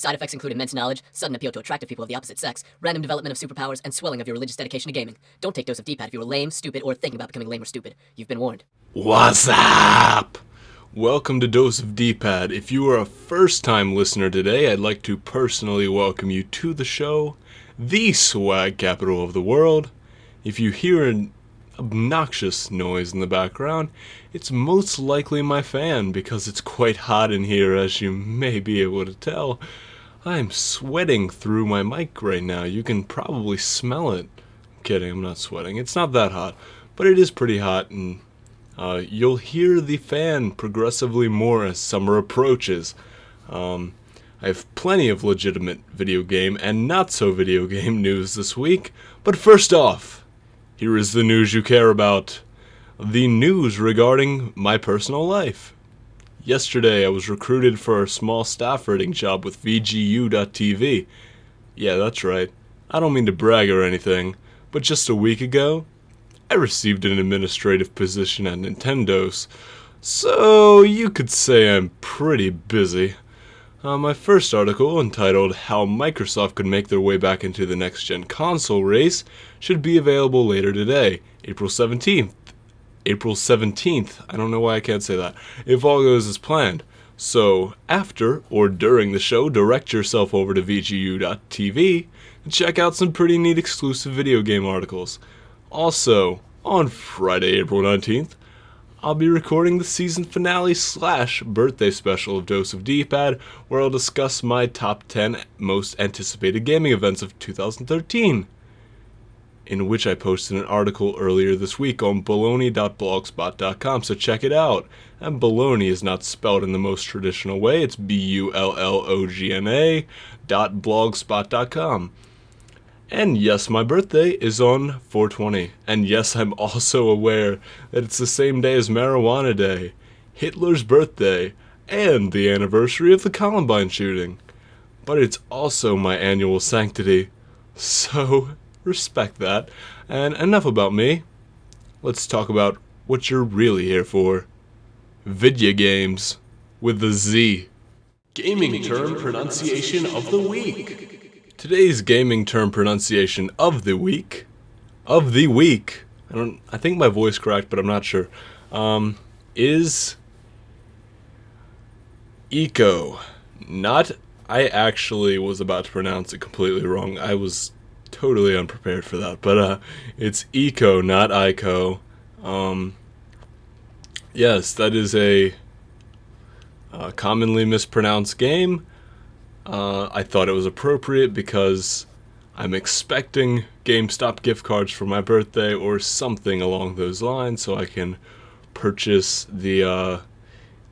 Side effects include immense knowledge, sudden appeal to attractive people of the opposite sex, random development of superpowers, and swelling of your religious dedication to gaming. Don't take dose of D-pad if you were lame, stupid, or thinking about becoming lame or stupid. You've been warned. What's up? Welcome to Dose of D-pad. If you are a first-time listener today, I'd like to personally welcome you to the show, the swag capital of the world. If you hear an obnoxious noise in the background, it's most likely my fan because it's quite hot in here, as you may be able to tell. I'm sweating through my mic right now. You can probably smell it. I'm kidding, I'm not sweating. It's not that hot, but it is pretty hot, and you'll hear the fan progressively more as summer approaches. I have plenty of legitimate video game and not so video game news this week, but first off, here is the news you care about. The news regarding my personal life. Yesterday I was recruited for a small staff writing job with VGU.TV. Yeah, that's right. I don't mean to brag or anything, but just a week ago, I received an administrative position at Nintendo's, so you could say I'm pretty busy. My first article, entitled How Microsoft Could Make Their Way Back into the Next-Gen Console Race, should be available later today, April 17th. April 17th, I don't know why I can't say that, if all goes as planned. So, after or during the show, direct yourself over to VGU.TV and check out some pretty neat exclusive video game articles. Also, on Friday, April 19th, I'll be recording the season finale / birthday special of Dose of D-pad, where I'll discuss my top 10 most anticipated gaming events of 2013, in which I posted an article earlier this week on baloney.blogspot.com, so check it out. And baloney is not spelled in the most traditional way, it's BULLOGNA.blogspot.com. And yes, my birthday is on 4/20. And yes, I'm also aware that it's the same day as Marijuana Day, Hitler's birthday, and the anniversary of the Columbine shooting. But it's also my annual sanctity. So, respect that. And enough about me. Let's talk about what you're really here for. Video games. With the Z. Gaming term pronunciation of the week. Today's gaming term pronunciation of the week, I think my voice cracked, but I'm not sure, is eco. I actually was about to pronounce it completely wrong. I was totally unprepared for that, but it's eco, not ico. Yes, that is a commonly mispronounced game. I thought it was appropriate because I'm expecting GameStop gift cards for my birthday or something along those lines, so I can purchase the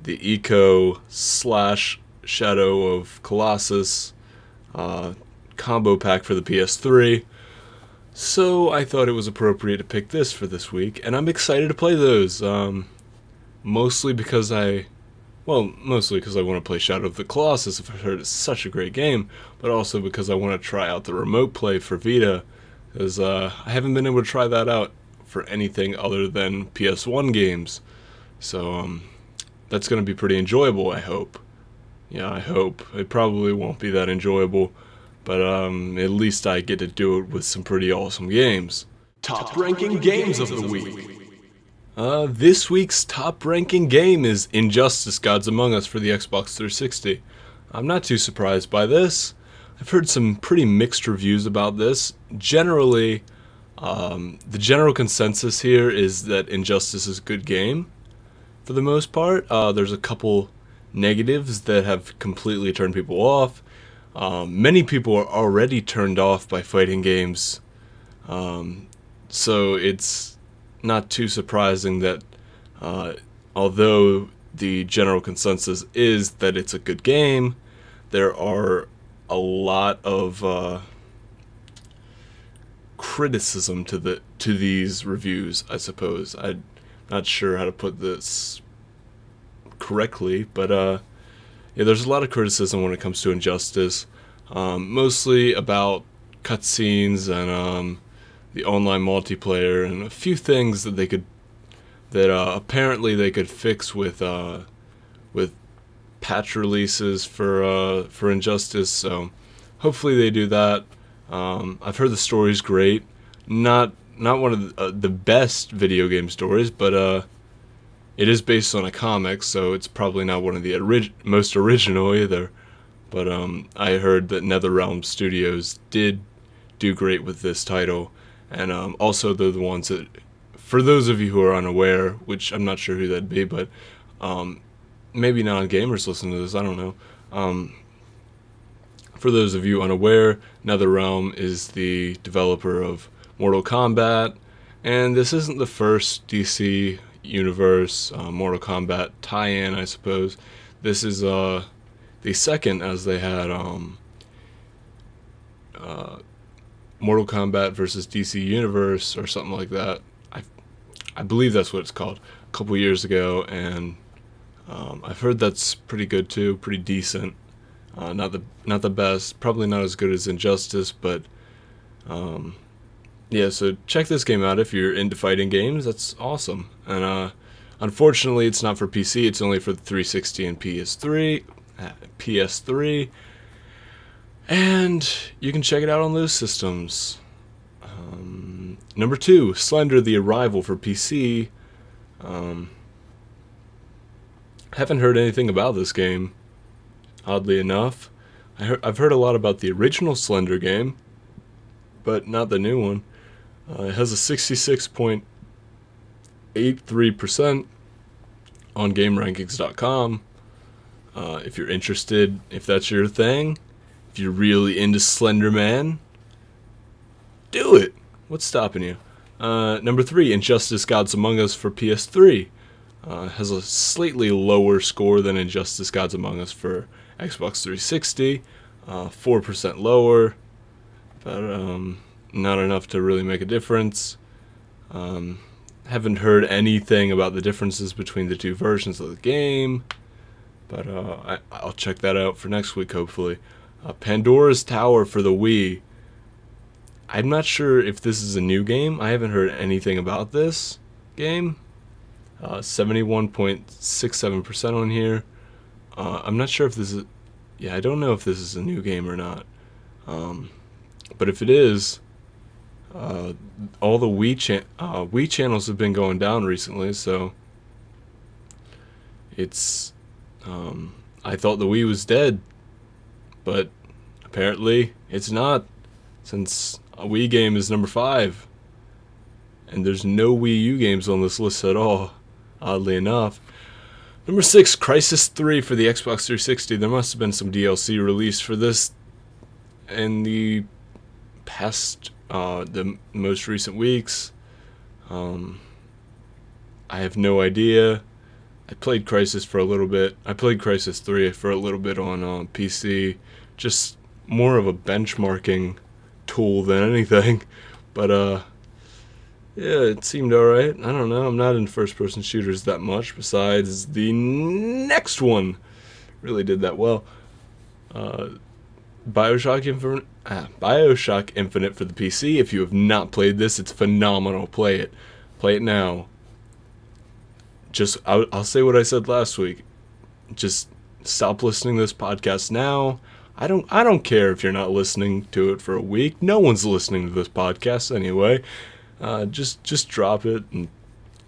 Eco / Shadow of Colossus combo pack for the PS3. So I thought it was appropriate to pick this for this week, and I'm excited to play those. Mostly because I want to play Shadow of the Colossus. I've heard it's such a great game, but also because I want to try out the remote play for Vita, because I haven't been able to try that out for anything other than PS1 games. So that's going to be pretty enjoyable, I hope. Yeah, I hope. It probably won't be that enjoyable, but at least I get to do it with some pretty awesome games. Top ranking games of the week. This week's top-ranking game is Injustice: Gods Among Us for the Xbox 360. I'm not too surprised by this. I've heard some pretty mixed reviews about this. Generally, the general consensus here is that Injustice is a good game, for the most part. There's a couple negatives that have completely turned people off. Many people are already turned off by fighting games, so it's not too surprising that although the general consensus is that it's a good game, there are a lot of criticism to these reviews, I suppose. I'm not sure how to put this correctly, but yeah, there's a lot of criticism when it comes to Injustice, mostly about cutscenes and the online multiplayer, and a few things that they could, apparently they could fix with patch releases for Injustice, so hopefully they do that. I've heard the story's great. Not one of the best video game stories, but it is based on a comic, so it's probably not one of the most original either. But I heard that NetherRealm Studios did do great with this title, and also they're the ones that, for those of you who are unaware, which I'm not sure who that'd be, but maybe non-gamers listen to this, I don't know. For those of you unaware, NetherRealm is the developer of Mortal Kombat, and this isn't the first DC Universe Mortal Kombat tie-in, I suppose. This is the second, as they had Mortal Kombat versus DC Universe or something like that. I believe that's what it's called, a couple years ago, and I've heard that's pretty good too, pretty decent. Not the best, probably not as good as Injustice, but yeah. So check this game out if you're into fighting games. That's awesome. And unfortunately, it's not for PC. It's only for the 360 and PS3. And you can check it out on those systems. Number 2, Slender: The Arrival for PC. Haven't heard anything about this game, oddly enough. I've heard a lot about the original Slender game, but not the new one. It has a 66.83% on GameRankings.com. If you're interested, if that's your thing, if you're really into Slender Man, do it. What's stopping you? Number 3, Injustice: Gods Among Us for PS3. Has a slightly lower score than Injustice: Gods Among Us for Xbox 360. 4% lower, but not enough to really make a difference. Haven't heard anything about the differences between the two versions of the game, but I'll check that out for next week, hopefully. Pandora's Tower for the Wii. I'm not sure if this is a new game. I haven't heard anything about this game. 71.67% on here. I'm not sure if this is... Yeah, I don't know if this is a new game or not. But if it is, all the Wii channels have been going down recently, so it's... I thought the Wii was dead, but apparently it's not, since a Wii game is number 5. And there's no Wii U games on this list at all, oddly enough. Number 6, Crysis 3 for the Xbox 360. There must have been some DLC released for this in the past, the most recent weeks. I have no idea. I played Crysis for a little bit. I played Crysis 3 for a little bit on PC. Just more of a benchmarking tool than anything. But, yeah, it seemed alright. I don't know. I'm not in first-person shooters that much. Besides, the next one really did that well. Bioshock Infinite for the PC. If you have not played this, it's phenomenal. Play it. Play it now. I'll say what I said last week. Just stop listening to this podcast now. I don't care if you're not listening to it for a week. No one's listening to this podcast anyway. Just drop it and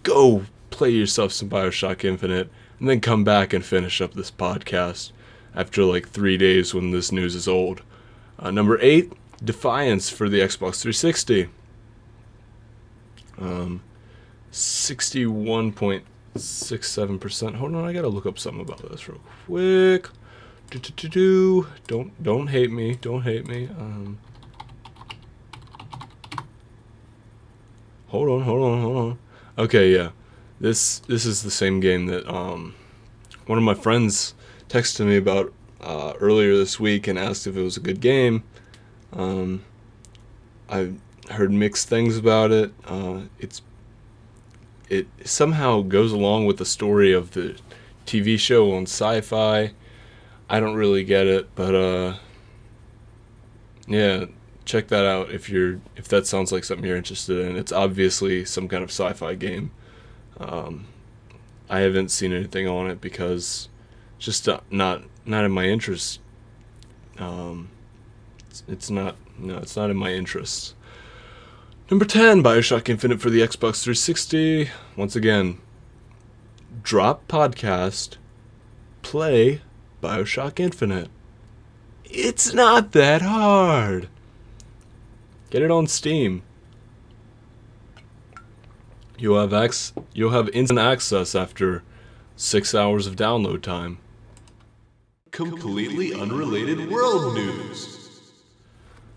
go play yourself some Bioshock Infinite, and then come back and finish up this podcast after like 3 days when this news is old. Number 8, Defiance for the Xbox 360. 61.67%. Hold on, I gotta look up something about this real quick. Don't hate me. Don't hate me. Hold on. Okay, yeah. This is the same game that one of my friends texted me about earlier this week and asked if it was a good game. I heard mixed things about it. It somehow goes along with the story of the TV show on Sci-Fi. I don't really get it, but yeah, check that out if that sounds like something you're interested in. It's obviously some kind of sci-fi game. I haven't seen anything on it because just not in my interest. It's not in my interests. Number 10, BioShock Infinite for the Xbox 360. Once again, drop podcast, play BioShock Infinite. It's not that hard. Get it on Steam. You'll have instant access after 6 hours of download time. Completely unrelated world news.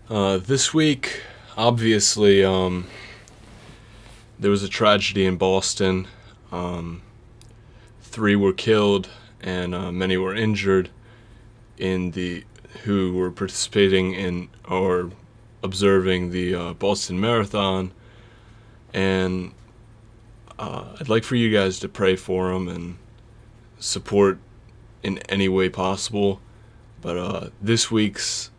This week, obviously, there was a tragedy in Boston. 3 were killed and many were injured who were participating in or observing the Boston Marathon. And I'd like for you guys to pray for them and support in any way possible. But this week's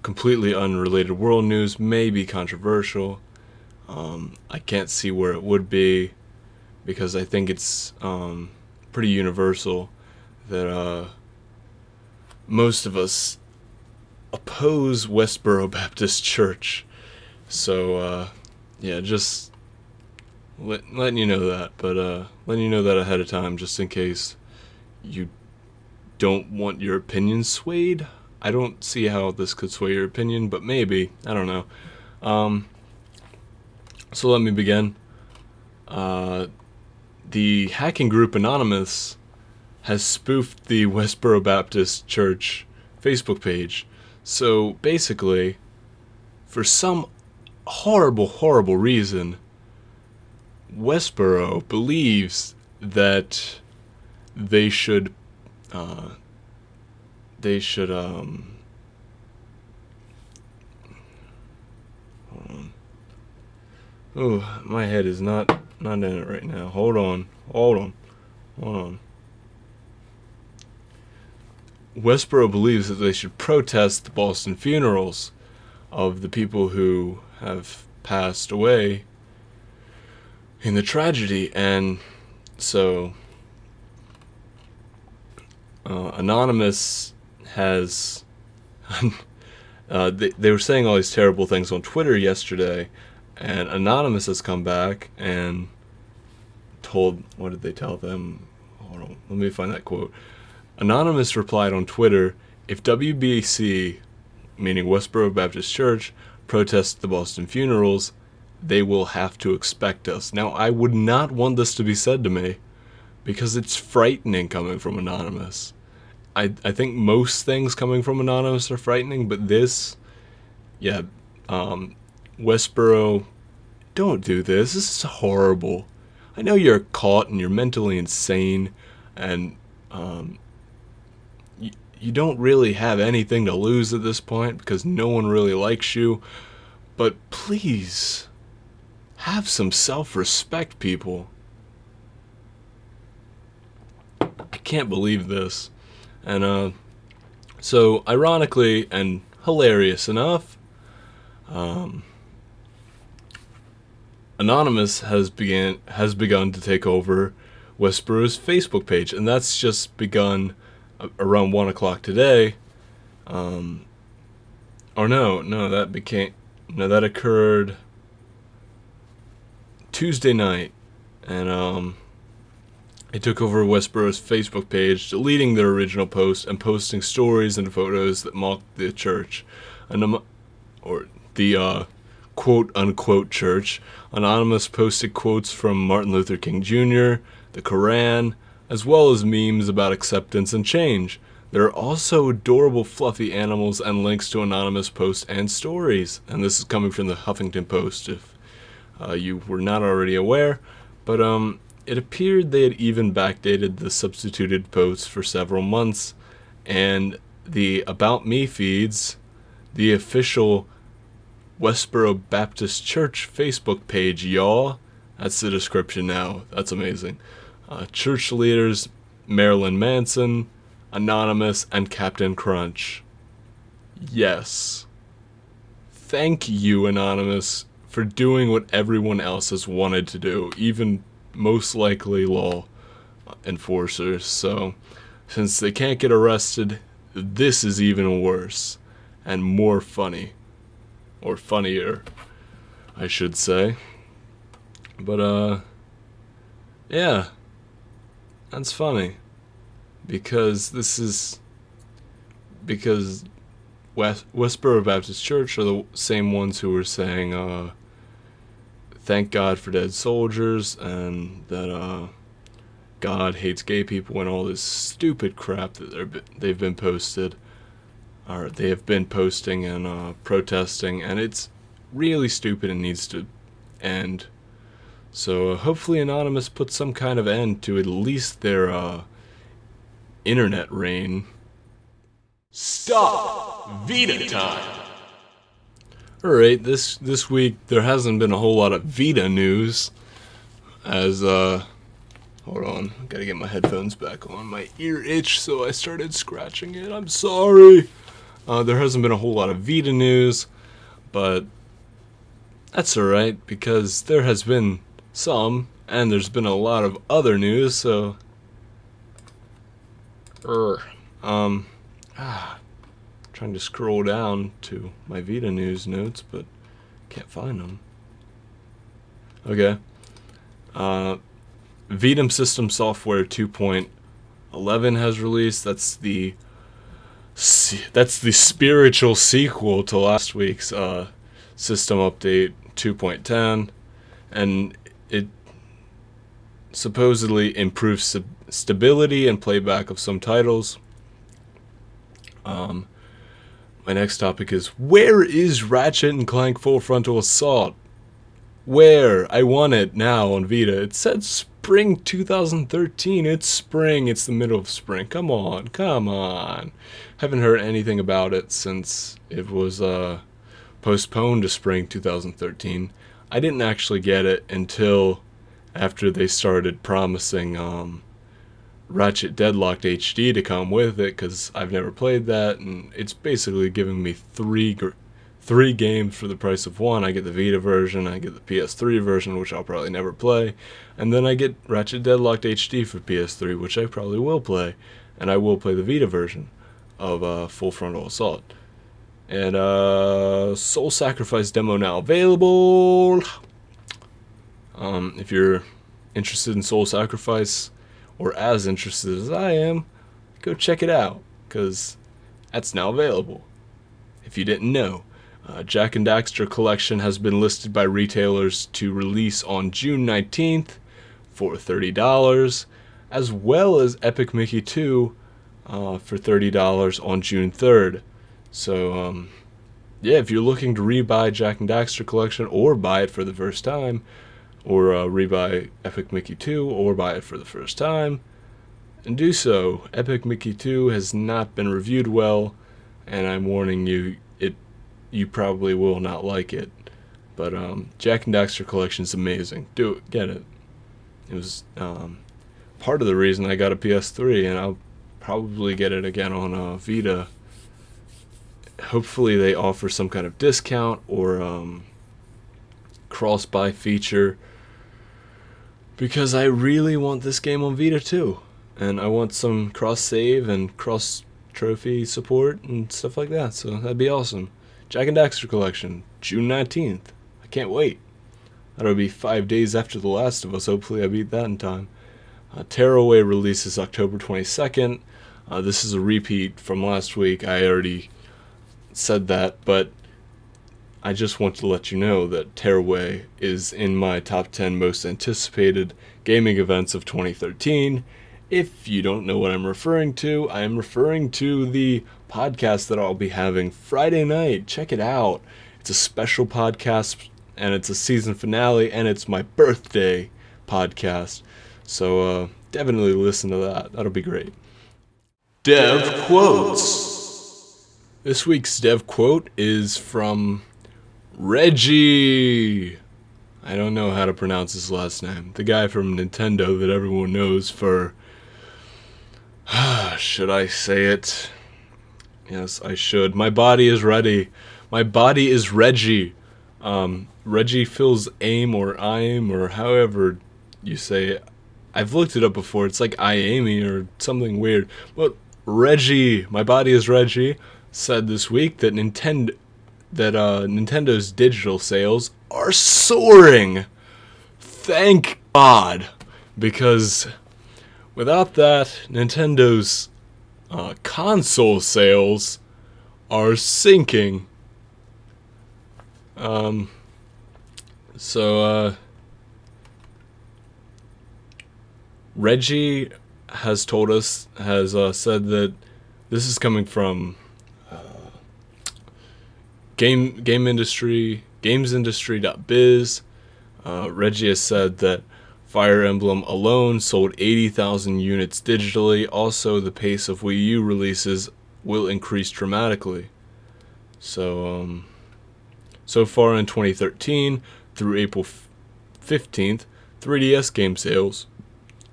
completely unrelated world news may be controversial. I can't see where it would be, because I think it's pretty universal that most of us oppose Westboro Baptist Church. So yeah, just letting you know that, but letting you know that ahead of time, just in case you don't want your opinion swayed. I don't see how this could sway your opinion, but maybe. I don't know. So let me begin. The hacking group Anonymous has spoofed the Westboro Baptist Church Facebook page. So basically, for some horrible reason, Westboro believes that they should hold on. Oh, my head is not in it right now. Hold on. Westboro believes that they should protest the Boston funerals of the people who have passed away in the tragedy. And so Anonymous has they were saying all these terrible things on Twitter yesterday, and Anonymous has come back and told, what did they tell them? Hold on, let me find that quote. Anonymous replied on Twitter, "If WBC, meaning Westboro Baptist Church, protests the Boston funerals, they will have to expect us." Now, I would not want this to be said to me, because it's frightening coming from Anonymous. I think most things coming from Anonymous are frightening, but this, yeah, Westboro, don't do this. This is horrible. I know you're caught and you're mentally insane, and you don't really have anything to lose at this point because no one really likes you. But please, have some self-respect, people. I can't believe this. And so ironically and hilarious enough, Anonymous has begun to take over Westboro's Facebook page, and that's just begun around 1 o'clock today. That occurred Tuesday night, and it took over Westboro's Facebook page, deleting their original post and posting stories and photos that mocked the church, or the quote-unquote church. Anonymous posted quotes from Martin Luther King Jr., the Quran, as well as memes about acceptance and change. There are also adorable fluffy animals and links to Anonymous posts and stories. And this is coming from the Huffington Post, if you were not already aware. But it appeared they had even backdated the substituted posts for several months. And the About Me feeds, the official Westboro Baptist Church Facebook page, y'all. That's the description now. That's amazing. Church leaders Marilyn Manson, Anonymous, and Captain Crunch. Yes. Thank you, Anonymous, for doing what everyone else has wanted to do, even most likely law enforcers. So, since they can't get arrested, this is even worse and more funny. Or funnier, I should say. But, yeah, that's funny. Because Westboro Baptist Church are the same ones who were saying, thank God for dead soldiers, and that, God hates gay people, and all this stupid crap that they've been posted, or they have been posting and protesting, and it's really stupid and needs to end. So hopefully Anonymous puts some kind of end to at least their internet reign. Stop Vita time. Alright, this week there hasn't been a whole lot of Vita news, as hold on, gotta get my headphones back on. My ear itched, so I started scratching it. I'm sorry. There hasn't been a whole lot of Vita news, but that's alright, because there has been some, and there's been a lot of other news, so... trying to scroll down to my Vita news notes, but can't find them. Okay. Vitam System Software 2.11 has released. That's the spiritual sequel to last week's system update 2.10, and it supposedly improves stability and playback of some titles. My next topic is, where is Ratchet and Clank Full Frontal Assault? Where? I want it now on Vita. It said spring 2013. It's spring. It's the middle of spring. Come on. Haven't heard anything about it since it was postponed to spring 2013. I didn't actually get it until after they started promising Ratchet Deadlocked HD to come with it, because I've never played that, and it's basically giving me three games for the price of one. I get the Vita version, I get the PS3 version, which I'll probably never play, and then I get Ratchet Deadlocked HD for PS3, which I probably will play, and I will play the Vita version of Full Frontal Assault. And Soul Sacrifice demo now available. If you're interested in Soul Sacrifice, or as interested as I am, go check it out, because that's now available. If you didn't know, Jak and Daxter Collection has been listed by retailers to release on June 19th for $30, as well as Epic Mickey 2 for $30 on June 3rd. So, yeah, if you're looking to rebuy Jak and Daxter Collection, or buy it for the first time, or rebuy Epic Mickey 2, or buy it for the first time, and do so. Epic Mickey 2 has not been reviewed well, and I'm warning you, you probably will not like it. But Jak and Daxter Collection is amazing. Do it, get it. It was part of the reason I got a PS3, and I'll probably get it again on Vita. Hopefully they offer some kind of discount or cross-buy feature, because I really want this game on Vita too, and I want some cross-save and cross-trophy support and stuff like that, so that'd be awesome. Jak and Daxter Collection, June 19th. I can't wait. That'll be 5 days after The Last of Us. Hopefully I beat that in time. Tearaway releases October 22nd. This is a repeat from last week. I already said that, but I just want to let you know that Tearaway is in my top 10 most anticipated gaming events of 2013. If you don't know what I'm referring to, I am referring to the podcast that I'll be having Friday night. Check it out. It's a special podcast, and it's a season finale, and it's my birthday podcast. So definitely listen to that. That'll be great. Dev Quotes. This week's Dev Quote is from Reggie. I don't know how to pronounce his last name. The guy from Nintendo that everyone knows for... should I say it? Yes, I should. My body is ready. My body is Reggie. Reggie fills aim or I'm or however you say it. I've looked it up before. It's like IAMI or something weird. But Reggie, my body is Reggie, said this week that Nintendo's digital sales are soaring. Thank God, because without that, Nintendo's console sales are sinking. So Reggie has told us, said that this is coming from gamesindustry.biz. Reggie has said that Fire Emblem alone sold 80,000 units digitally. Also, the pace of Wii U releases will increase dramatically. So far in 2013 through April 15th, 3DS game sales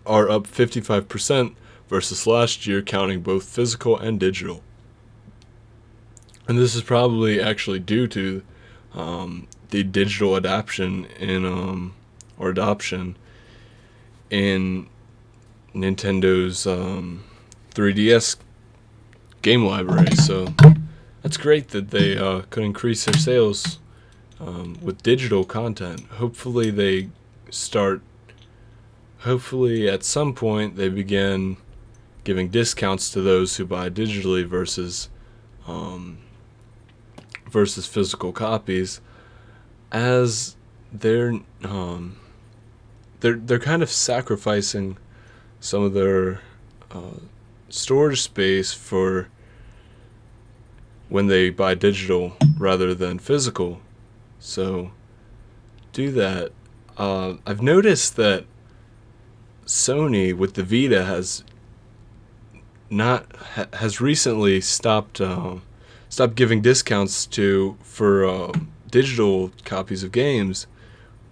are up 55% versus last year, counting both physical and digital. And this is probably actually due to the digital adoption in Nintendo's 3DS game library. So that's great that they could increase their sales with digital content. Hopefully at some point they begin giving discounts to those who buy digitally versus physical copies, as they're kind of sacrificing some of their storage space for when they buy digital rather than physical. So do that. I've noticed that Sony with the Vita has recently stopped giving discounts for digital copies of games,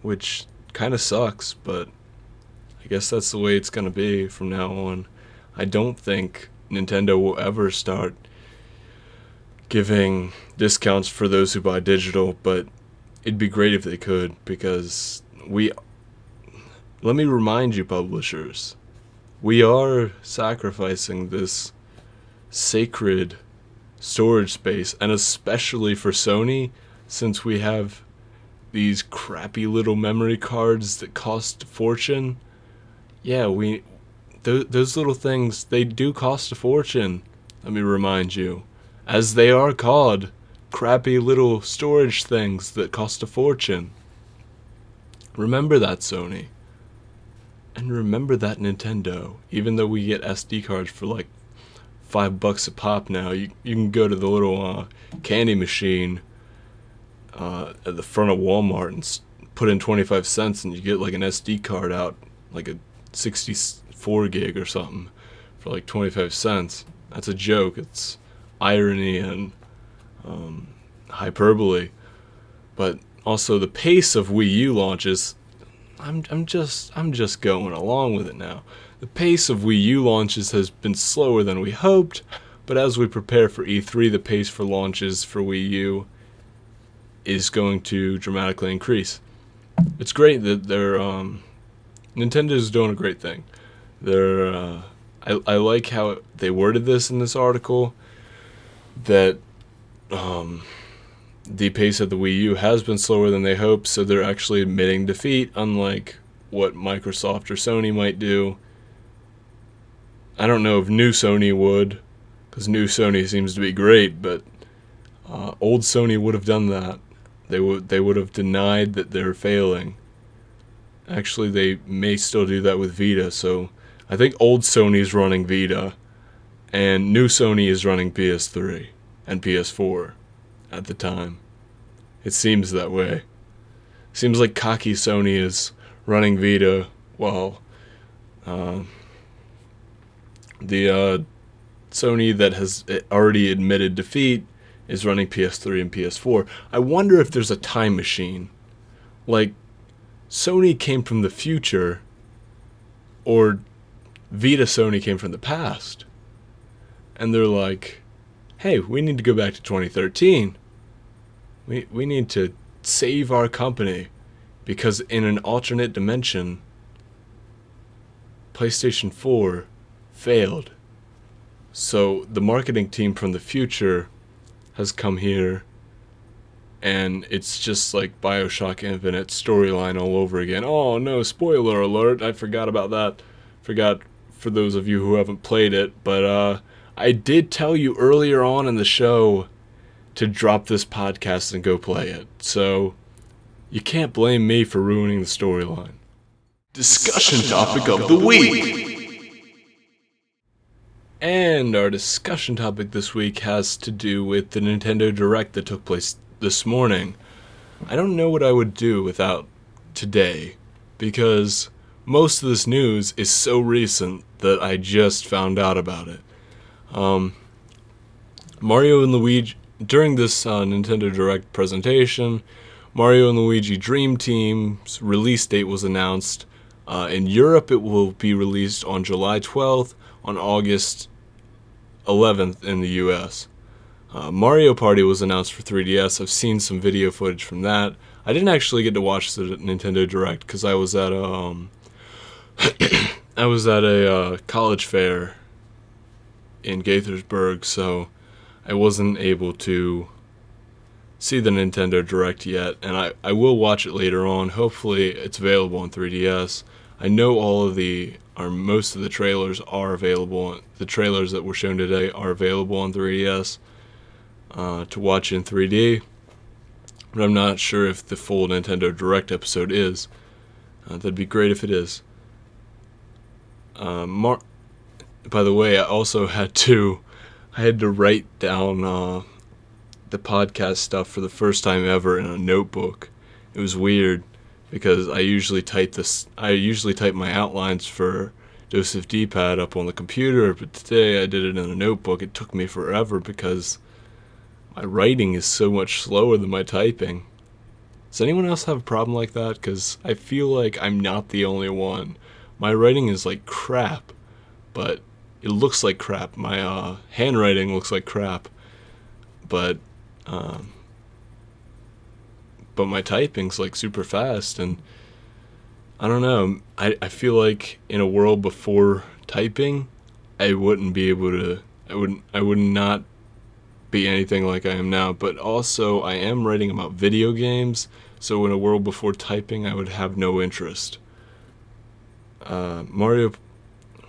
which kind of sucks, but I guess that's the way it's going to be from now on. I don't think Nintendo will ever start giving discounts for those who buy digital, but it'd be great if they could, because let me remind you, publishers, we are sacrificing this sacred storage space, and especially for Sony, since we have these crappy little memory cards that cost a fortune. Yeah, those little things, they do cost a fortune. Let me remind you, as they are called, crappy little storage things that cost a fortune. Remember that, Sony. And remember that, Nintendo. Even though we get SD cards for like $5 a pop now, you can go to the little candy machine at the front of Walmart and put in 25 cents and you get like an SD card out, like a 64 gig or something, for like 25 cents. That's a joke. It's irony and hyperbole. But also the pace of Wii U launches, I'm just going along with it now. The pace of Wii U launches has been slower than we hoped, but as we prepare for E3, the pace for launches for Wii U is going to dramatically increase. It's great that Nintendo's doing a great thing. I like how they worded this in this article, that the pace of the Wii U has been slower than they hoped, so they're actually admitting defeat, unlike what Microsoft or Sony might do. I don't know if new Sony would, because new Sony seems to be great, but old Sony would have done that. They would have denied that they're failing. Actually, they may still do that with Vita, so I think old Sony's running Vita, and new Sony is running PS3 and PS4 at the time. It seems that way. Seems like cocky Sony is running Vita while the Sony that has already admitted defeat is running PS3 and PS4. I wonder if there's a time machine. Like, Sony came from the future, or Vita Sony came from the past. And they're like, hey, we need to go back to 2013. We need to save our company, because in an alternate dimension, PlayStation 4 failed. So the marketing team from the future has come here, and it's just like BioShock Infinite storyline all over again. Oh no, spoiler alert, I forgot about that. Forgot for those of you who haven't played it, but I did tell you earlier on in the show to drop this podcast and go play it. So you can't blame me for ruining the storyline. Discussion topic of the week. And our discussion topic this week has to do with the Nintendo Direct that took place this morning. I don't know what I would do without today, because most of this news is so recent that I just found out about it. Mario and Luigi, during this Nintendo Direct presentation, Mario and Luigi Dream Team's release date was announced. In Europe, it will be released on July 12th, on August 11th in the US. Mario Party was announced for 3DS. I've seen some video footage from that. I didn't actually get to watch the Nintendo Direct because I was at a college fair in Gaithersburg, so I wasn't able to see the Nintendo Direct yet, and I will watch it later on. Hopefully it's available on 3DS. I know most of the trailers are available. The trailers that were shown today are available on 3DS to watch in 3D, but I'm not sure if the full Nintendo Direct episode is. That'd be great if it is. By the way, I also had to write down the podcast stuff for the first time ever in a notebook. It was weird because I usually type my outlines for Dose of D-Pad up on the computer, but today I did it in a notebook. It took me forever because my writing is so much slower than my typing. Does anyone else have a problem like that? Because I feel like I'm not the only one. My writing is like crap, but it looks like crap. My handwriting looks like crap, but my typing's like super fast, and I don't know. I feel like in a world before typing, I would not be anything like I am now. But also, I am writing about video games, so in a world before typing, I would have no interest. Mario,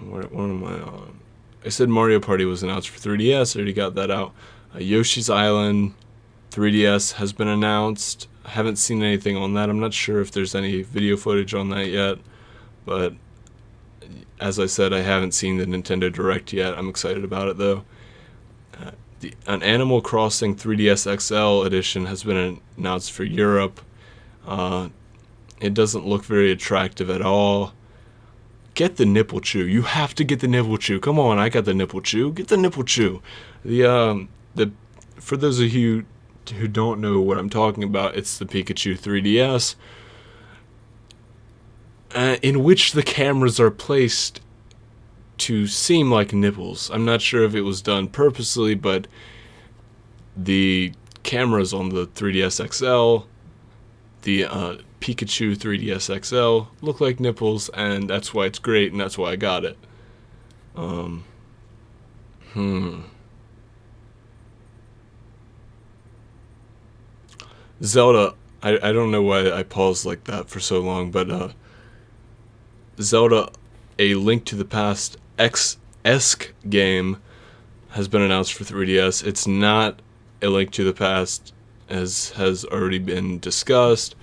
what am I on? I said Mario Party was announced for 3DS. I already got that out. Yoshi's Island 3DS has been announced. I haven't seen anything on that. I'm not sure if there's any video footage on that yet, but as I said, I haven't seen the Nintendo Direct yet. I'm excited about it though. An Animal Crossing 3DS XL edition has been announced for Europe. It doesn't look very attractive at all. Get the nipple chew. You have to get the nipple chew. Come on, I got the nipple chew. Get the nipple chew. For those of you who don't know what I'm talking about, it's the Pikachu 3DS, in which the cameras are placed to seem like nipples. I'm not sure if it was done purposely, but the cameras on the 3DS XL, the Pikachu 3DS XL, look like nipples, and that's why it's great, and that's why I got it. Zelda, I don't know why I paused like that for so long, but Zelda, A Link to the Past X-esque game has been announced for 3DS. It's not A Link to the Past, as has already been discussed,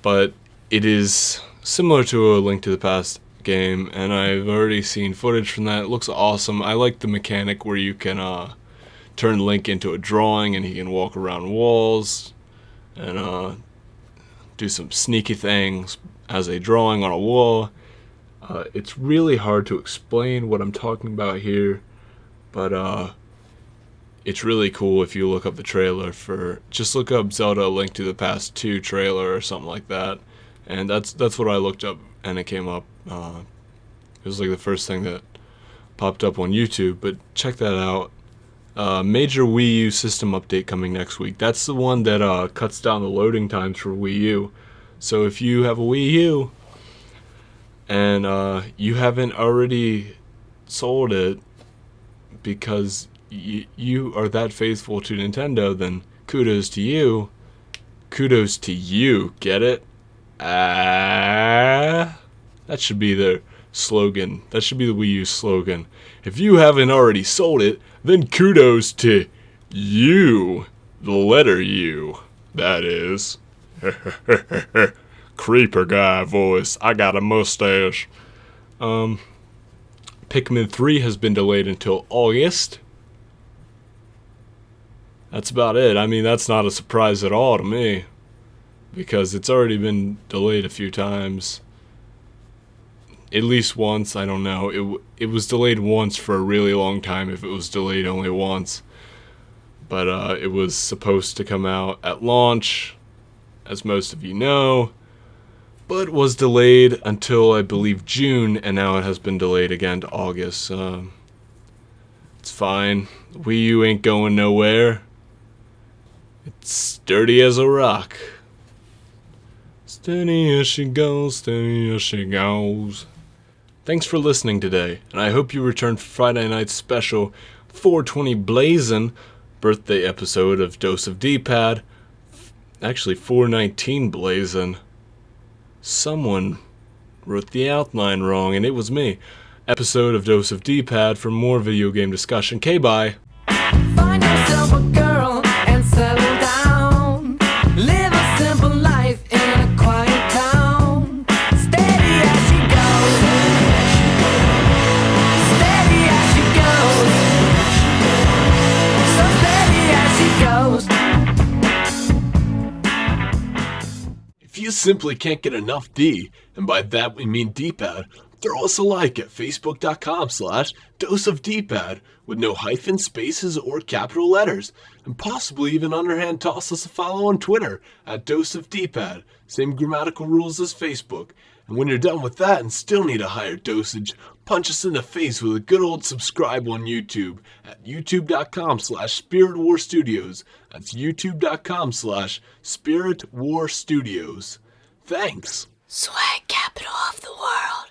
but it is similar to A Link to the Past game, and I've already seen footage from that. It looks awesome. I like the mechanic where you can turn Link into a drawing and he can walk around walls and do some sneaky things as a drawing on a wall. It's really hard to explain what I'm talking about here, but it's really cool if you look up the trailer just look up Zelda A Link to the Past 2 trailer or something like that, and that's what I looked up and it came up. It was like the first thing that popped up on YouTube, but check that out. Major Wii U system update coming next week. That's the one that cuts down the loading times for Wii U. So if you have a Wii U and you haven't already sold it because you are that faithful to Nintendo, then kudos to you. Kudos to you, get it? That should be their slogan. That should be the Wii U slogan. If you haven't already sold it, then kudos to you. The letter U, that is. Creeper guy voice. I got a mustache. Pikmin 3 has been delayed until August. That's about it. I mean, that's not a surprise at all to me, because it's already been delayed a few times. At least once, I don't know. It was delayed once for a really long time if it was delayed only once. But it was supposed to come out at launch, as most of you know, but was delayed until, I believe, June, and now it has been delayed again to August. It's fine. Wii U ain't going nowhere. It's sturdy as a rock. Steady as she goes, steady as she goes. Thanks for listening today, and I hope you return for Friday night's special 420 Blazin' birthday episode of Dose of D-Pad. Actually, 419 Blazin'. Someone wrote the outline wrong, and it was me. Episode of Dose of D-Pad for more video game discussion. Bye. Find yourself a girl and settle down. Live a simple life in a quiet town. Steady as she goes. Steady as she goes. So steady as she goes. If you simply can't get enough D, and by that we mean D-Pad, throw us a like at facebook.com/doseofdpad with no hyphens, spaces, or capital letters, and possibly even underhand toss us a follow on Twitter at doseofdpad, same grammatical rules as Facebook. And when you're done with that and still need a higher dosage, punch us in the face with a good old subscribe on YouTube at youtube.com/spiritwarstudios. That's youtube.com/spiritwarstudios. Thanks. Swag capital of the world.